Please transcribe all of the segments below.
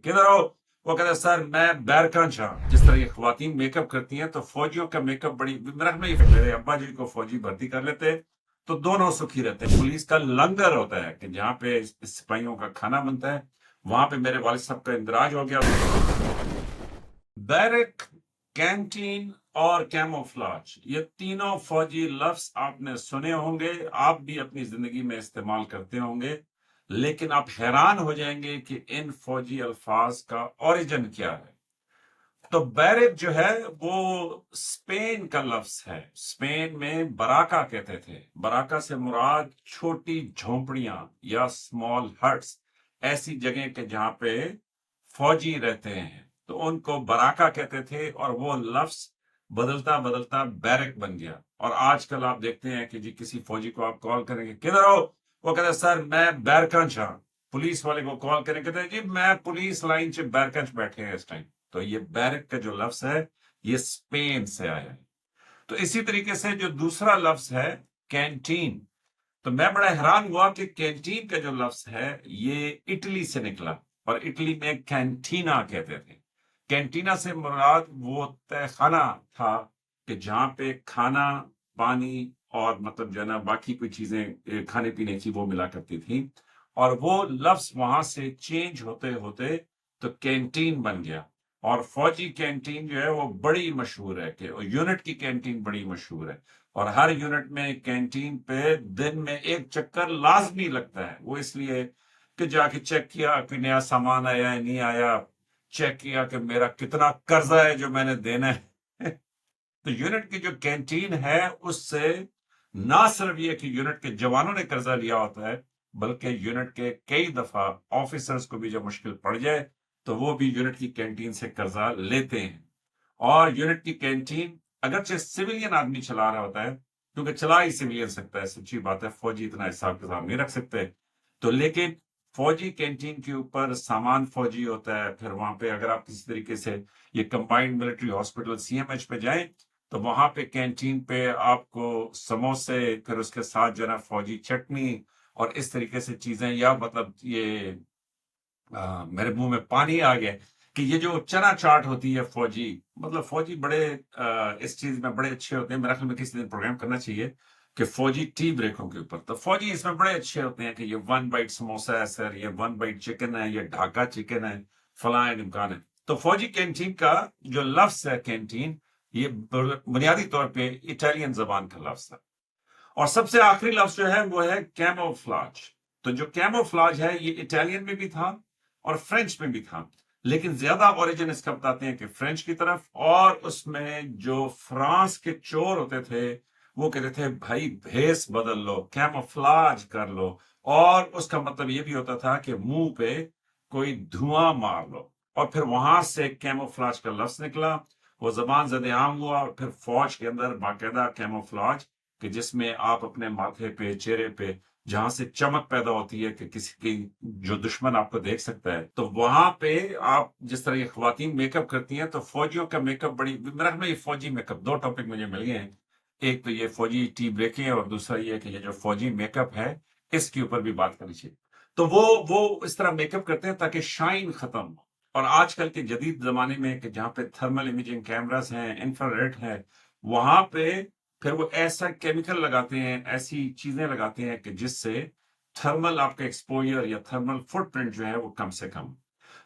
کدھر ہو؟ وہ کہتا ہے سر میں بیرکان شاہ. جس طرح یہ خواتین میک اپ کرتی ہیں تو فوجیوں کا میک اپ بڑی میرا خیال میں میرے ابا جی کو فوجی بھرتی کر لیتے تو دونوں سکھی رہتے ہیں. پولیس کا لنگر ہوتا ہے کہ جہاں پہ سپاہیوں کا کھانا بنتا ہے وہاں پہ میرے والد صاحب کا اندراج ہو گیا. بیرک، کینٹین اور کیموفلاج، یہ تینوں فوجی لفظ آپ نے سنے ہوں گے، آپ بھی اپنی زندگی میں استعمال کرتے ہوں گے، لیکن آپ حیران ہو جائیں گے کہ ان فوجی الفاظ کا اوریجن کیا ہے. تو بیرک جو ہے وہ اسپین کا لفظ ہے. اسپین میں براکا کہتے تھے. براکا سے مراد چھوٹی جھونپڑیاں یا اسمال ہٹس، ایسی جگہیں کہ جہاں پہ فوجی رہتے ہیں تو ان کو براکا کہتے تھے، اور وہ لفظ بدلتا بدلتا بیرک بن گیا. اور آج کل آپ دیکھتے ہیں کہ جی کسی فوجی کو آپ کال کریں گے کدھر ہو، وہ کہتے ہیں سر میں بیرکان شاہ. پولیس والے کو کال کریں کہتے ہیں جی میں پولیس لائن سے بیرکانچ بیٹھے ہیں اس ٹائم. تو یہ بیرک کا جو لفظ ہے یہ اسپین سے آیا ہے. تو اسی طریقے سے جو دوسرا لفظ ہے کینٹین، تو میں بڑا حیران ہوا کہ کینٹین کا جو لفظ ہے یہ اٹلی سے نکلا، اور اٹلی میں کینٹینا کہتے تھے. کینٹینا سے مراد وہ تہ خانہ تھا کہ جہاں پہ کھانا، پانی اور مطلب جو ہے نا باقی کوئی چیزیں کھانے پینے کی وہ ملا کرتی تھی. اور وہ لفظ وہاں سے چینج ہوتے ہوتے تو کینٹین بن گیا. اور فوجی کینٹین جو ہے وہ بڑی مشہور ہے کہ یونٹ کی کینٹین بڑی مشہور ہے، اور ہر یونٹ میں کینٹین پہ دن میں ایک چکر لازمی لگتا ہے. وہ اس لیے کہ جا کے چیک کیا کہ نیا سامان آیا ہے نہیں آیا، چیک کیا کہ میرا کتنا قرضہ ہے جو میں نے دینا ہے. تو یونٹ کی جو کینٹین ہے اس سے نہ صرف یہ کہ یونٹ کے جوانوں نے قرضہ لیا ہوتا ہے، بلکہ یونٹ کے کئی دفعہ آفیسرز کو بھی جو مشکل پڑ جائے تو وہ بھی یونٹ کی کینٹین سے قرضہ لیتے ہیں. اور یونٹ کی کینٹین اگرچہ سویلین آدمی چلا رہا ہوتا ہے، کیونکہ چلا ہی سویلین سکتا ہے، سچی بات ہے، فوجی اتنا حساب کتاب نہیں رکھ سکتے. تو لیکن فوجی کینٹین کے اوپر سامان فوجی ہوتا ہے. پھر وہاں پہ اگر آپ کسی طریقے سے یہ کمبائنڈ ملٹری ہاسپٹل CMH پہ جائیں تو وہاں پہ کینٹین پہ آپ کو سموسے، پھر اس کے ساتھ جو ہے نا فوجی چٹنی اور اس طریقے سے چیزیں، یا مطلب یہ میرے منہ میں پانی آ گیا کہ یہ جو چنا چاٹ ہوتی ہے فوجی، مطلب فوجی بڑے اس چیز میں بڑے اچھے ہوتے ہیں. میرا خیال میں کسی دن پروگرام کرنا چاہیے کہ فوجی ٹی بریکوں کے اوپر. تو فوجی اس میں بڑے اچھے ہوتے ہیں کہ یہ 1 بائٹ سموسا ہے سر، یہ 1 بائٹ چکن ہے، یہ ڈھاکا چکن ہے، فلاں امکان ہے. تو فوجی کینٹین کا جو لفظ ہے کینٹین، یہ بنیادی طور پہ اٹالین زبان کا لفظ ہے. اور سب سے آخری لفظ جو ہے وہ ہے کیموفلاج. تو جو کیموفلاج ہے یہ اٹالین میں بھی تھا اور فرینچ میں بھی تھا، لیکن زیادہ اوریجن اس کا بتاتے ہیں کہ فرینچ کی طرف. اور اس میں جو فرانس کے چور ہوتے تھے وہ کہتے تھے بھائی بھیس بدل لو، کیموفلاج کر لو. اور اس کا مطلب یہ بھی ہوتا تھا کہ منہ پہ کوئی دھواں مار لو. اور پھر وہاں سے کیموفلاج کا لفظ نکلا، وہ زبان زد عام ہوا، اور پھر فوج کے اندر باقاعدہ کیموفلاج کہ جس میں آپ اپنے ماتھے پہ، چہرے پہ جہاں سے چمک پیدا ہوتی ہے کہ کسی کی جو دشمن آپ کو دیکھ سکتا ہے، تو وہاں پہ آپ جس طرح یہ خواتین میک اپ کرتی ہیں تو فوجیوں کا میک اپ بڑی میرا خیال میں یہ فوجی میک اپ، 2 ٹاپک مجھے مل گئے ہیں. ایک تو یہ فوجی ٹی بریکیں، اور دوسرا یہ کہ یہ جو فوجی میک اپ ہے اس کے اوپر بھی بات کرنی چاہیے. تو وہ اس طرح میک اپ کرتے ہیں تاکہ شائن ختم ہو. اور آج کل کے جدید زمانے میں کہ جہاں پہ تھرمل امیجنگ کیمراز ہیں، انفراریڈ ہے، وہاں پہ پھر وہ ایسا کیمیکل لگاتے ہیں، ایسی چیزیں لگاتے ہیں کہ جس سے تھرمل آپ کا ایکسپوجر یا تھرمل فٹ پرنٹ جو ہے وہ کم سے کم.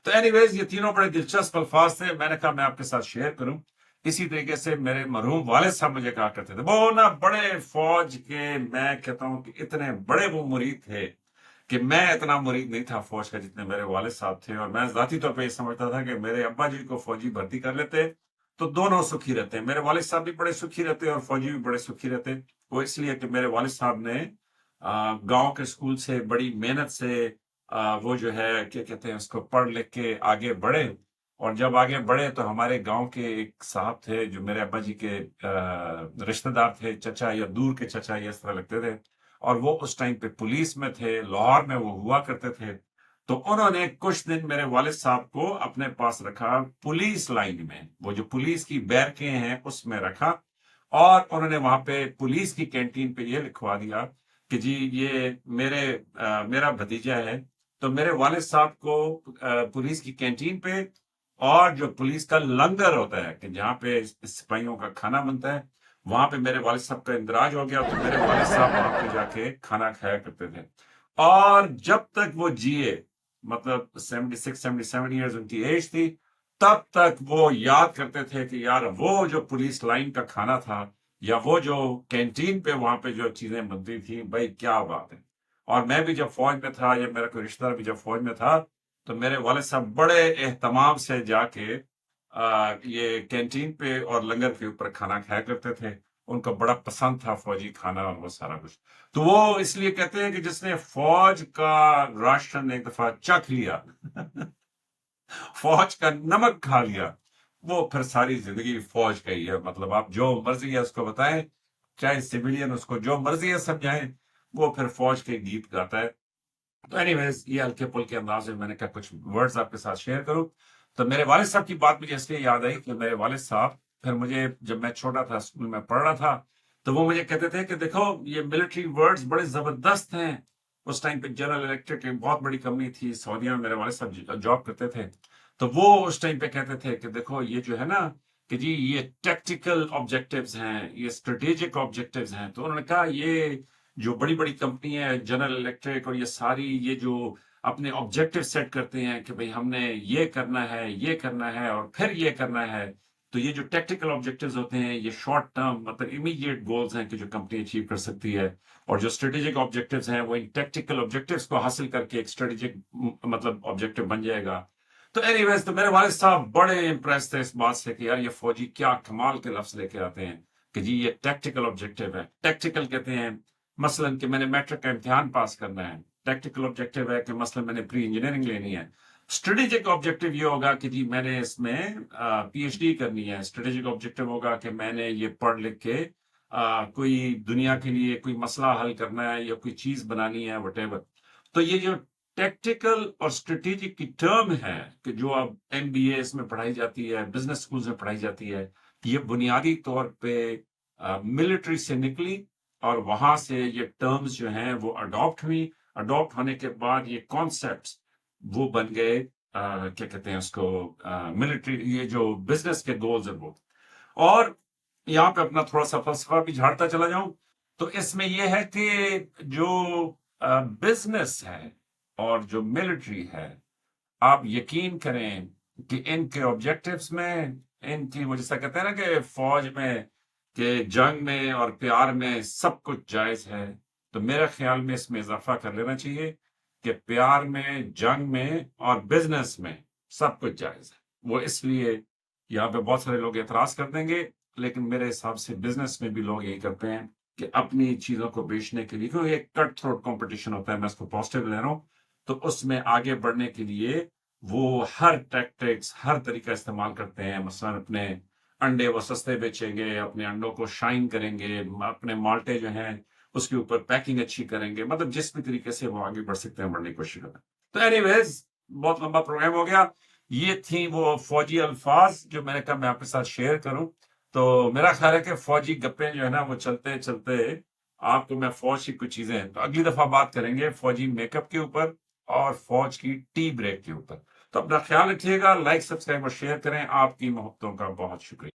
تو اینی ویز یہ تینوں بڑے دلچسپ الفاظ تھے، میں نے کہا میں آپ کے ساتھ شیئر کروں. اسی طریقے سے میرے مرحوم والد صاحب مجھے کہا کرتے تھے وہ نا بڑے فوج کے، میں کہتا ہوں کہ اتنے بڑے وہ مرید تھے کہ میں اتنا مرید نہیں تھا فوج کا جتنے میرے والد صاحب تھے. اور میں ذاتی طور پہ یہ سمجھتا تھا کہ میرے ابا جی کو فوجی بھرتی کر لیتے تو دونوں سکھی رہتے ہیں. میرے والد صاحب بھی بڑے سکھی رہتے اور فوجی بھی بڑے سکھی رہتے. وہ اس لیے کہ میرے والد صاحب نے گاؤں کے اسکول سے بڑی محنت سے وہ جو ہے کیا کہتے ہیں اس کو پڑھ لکھ کے آگے بڑھے. اور جب آگے بڑھے تو ہمارے گاؤں کے ایک صاحب تھے جو میرے ابا جی کے رشتہ دار تھے، چچا یا دور کے چچا یا اس طرح لگتے تھے، اور وہ اس ٹائم پہ پولیس میں تھے، لاہور میں وہ ہوا کرتے تھے. تو انہوں نے کچھ دن میرے والد صاحب کو اپنے پاس رکھا، پولیس لائن میں، وہ جو پولیس کی بیرکیں ہیں اس میں رکھا. اور انہوں نے وہاں پہ پولیس کی کینٹین پہ یہ لکھوا دیا کہ جی یہ میرا بھتیجا ہے تو میرے والد صاحب کو پولیس کی کینٹین پہ اور جو پولیس کا لنگر ہوتا ہے کہ جہاں پہ سپاہیوں کا کھانا بنتا ہے وہاں پہ میرے والد صاحب کا اندراج ہو گیا، تو میرے والد صاحب وہاں پہ جا کے کھانا کھایا کرتے تھے، اور جب تک وہ جیے، مطلب 76-77 ایئرز ان کی ایج تھی، تب تک وہ یاد کرتے تھے کہ یار وہ جو پولیس لائن کا کھانا تھا یا وہ جو کینٹین پہ وہاں پہ جو چیزیں بنتی تھی، بھائی کیا بات ہے۔ اور میں بھی جب فوج میں تھا، یا میرا کوئی رشتہ دار بھی جب فوج میں تھا، تو میرے والد صاحب بڑے اہتمام سے جا کے یہ کینٹین پہ اور لنگر کے اوپر کھانا کھایا کرتے تھے، ان کو بڑا پسند تھا فوجی کھانا اور وہ سارا کچھ۔ تو وہ اس لیے کہتے ہیں کہ جس نے فوج کا راشن ایک دفعہ چکھ لیا فوج کا نمک کھا لیا، وہ پھر ساری زندگی فوج کا ہی ہے۔ مطلب آپ جو مرضی ہے اس کو بتائیں، چاہے سویلین اس کو جو مرضی ہے سمجھائیں، وہ پھر فوج کے گیت گاتا ہے۔ تو اینی ویز، یہ ہلکے پھلکے انداز میں نے کہا کچھ ورڈز آپ کے ساتھ شیئر کروں۔ تو میرے والد صاحب کی بات مجھے اس لیے یاد آئی کہ میرے والد صاحب پھر مجھے، جب میں چھوٹا تھا اسکول میں پڑھ رہا تھا، تو وہ مجھے کہتے تھے کہ دیکھو یہ ملٹری ورڈز بڑے زبردست ہیں۔ اس ٹائم پہ جنرل الیکٹرک ایک بہت بڑی کمپنی تھی سعودیہ میں، میرے والد صاحب جاب کرتے تھے، تو وہ اس ٹائم پہ کہتے تھے کہ دیکھو یہ جو ہے نا کہ جی یہ ٹیکٹیکل آبجیکٹیوز ہیں، یہ اسٹریٹجک آبجیکٹیوز ہیں۔ تو انہوں نے کہا یہ جو بڑی بڑی کمپنی ہے جنرل الیکٹرک اور یہ ساری، یہ جو اپنے آبجیکٹیو سیٹ کرتے ہیں کہ بھئی ہم نے یہ کرنا ہے، یہ کرنا ہے اور پھر یہ کرنا ہے، تو یہ جو ٹیکٹیکل آبجیکٹیوز ہوتے ہیں یہ شارٹ ٹرم مطلب امیڈیٹ گولز ہیں کہ جو کمپنی اچیو کر سکتی ہے، اور جو اسٹریٹجک آبجیکٹیوز ہیں وہ ان ٹیکٹیکل آبجیکٹیوز کو حاصل کر کے ایک اسٹریٹجک مطلب آبجیکٹیو بن جائے گا۔ تو اینی ویز، تو میرے والد صاحب بڑے امپریس تھے اس بات سے کہ یار یہ فوجی کیا کمال کے لفظ لے کے آتے ہیں کہ جی یہ ٹیکٹیکل آبجیکٹیو ہے۔ ٹیکٹیکل کہتے ہیں مثلاً کہ میں نے میٹرک کا امتحان پاس کرنا ہے، ٹیکٹیکل آبجیکٹیو ہے کہ مثلاً میں نے پری انجینئرنگ لینی ہے۔ اسٹریٹجک آبجیکٹیو یہ ہوگا کہ جی میں نے اس میں پی ایچ ڈی کرنی ہے۔ اسٹریٹجک آبجیکٹیو ہوگا کہ میں نے یہ پڑھ لکھ کے کوئی دنیا کے لیے کوئی مسئلہ حل کرنا ہے یا کوئی چیز بنانی ہے وٹ ایور۔ تو یہ جو ٹیکٹیکل اور اسٹریٹجک کی ٹرم ہے کہ جو اب ایم بی اے میں پڑھائی جاتی ہے، بزنس اسکولز میں پڑھائی جاتی ہے، یہ بنیادی طور پہ ملٹری سے نکلی، اور وہاں سے یہ ٹرمز جو ہیں وہ اڈاپٹ ہوئی۔ اڈاپٹ ہونے کے بعد یہ کانسیپٹس وہ بن گئے کیا کہتے ہیں اس کو، ملٹری، یہ جو بزنس کے گولز ہیں وہ۔ اور یہاں پہ اپنا تھوڑا سا فلسفہ بھی جھاڑتا چلا جاؤں تو اس میں یہ ہے کہ جو بزنس ہے اور جو ملٹری ہے، آپ یقین کریں کہ ان کے آبجیکٹیوز میں، ان کی وہ جیسا کہتے ہیں نا کہ فوج میں کہ جنگ میں اور پیار میں سب کچھ جائز ہے، تو میرے خیال میں اس میں اضافہ کر لینا چاہیے کہ پیار میں، جنگ میں اور بزنس میں سب کچھ جائز ہے۔ وہ اس لیے یہاں پہ بہت سارے لوگ اعتراض کر دیں گے، لیکن میرے حساب سے بزنس میں بھی لوگ یہی کرتے ہیں کہ اپنی چیزوں کو بیچنے کے لیے، کیونکہ ایک کٹ تھروٹ کمپٹیشن ہوتا ہے، میں اس کو پازیٹیو لے رہا ہوں، تو اس میں آگے بڑھنے کے لیے وہ ہر ٹیکٹکس، ہر طریقہ استعمال کرتے ہیں۔ مثلا اپنے انڈے وہ سستے بیچیں گے، اپنے انڈوں کو شائن کریں گے، اپنے مالٹے جو ہیں اس کے اوپر پیکنگ اچھی کریں گے، مطلب جس بھی طریقے سے وہ آگے بڑھ سکتے ہیں بڑھنے کی کوشش کریں۔ تو اینی ویز، بہت لمبا پروگرام ہو گیا۔ یہ تھیں وہ فوجی الفاظ جو میں نے کہا میں آپ کے ساتھ شیئر کروں۔ تو میرا خیال ہے کہ فوجی گپیں جو ہے نا وہ چلتے چلتے آپ کو میں فوج کی کچھ چیزیں، تو اگلی دفعہ بات کریں گے فوجی میک اپ کے اوپر اور فوج کی ٹی بریک کے اوپر۔ تو اپنا خیال رکھیے گا، لائک، سبسکرائب اور شیئر کریں۔ آپ کی محبتوں کا بہت شکریہ۔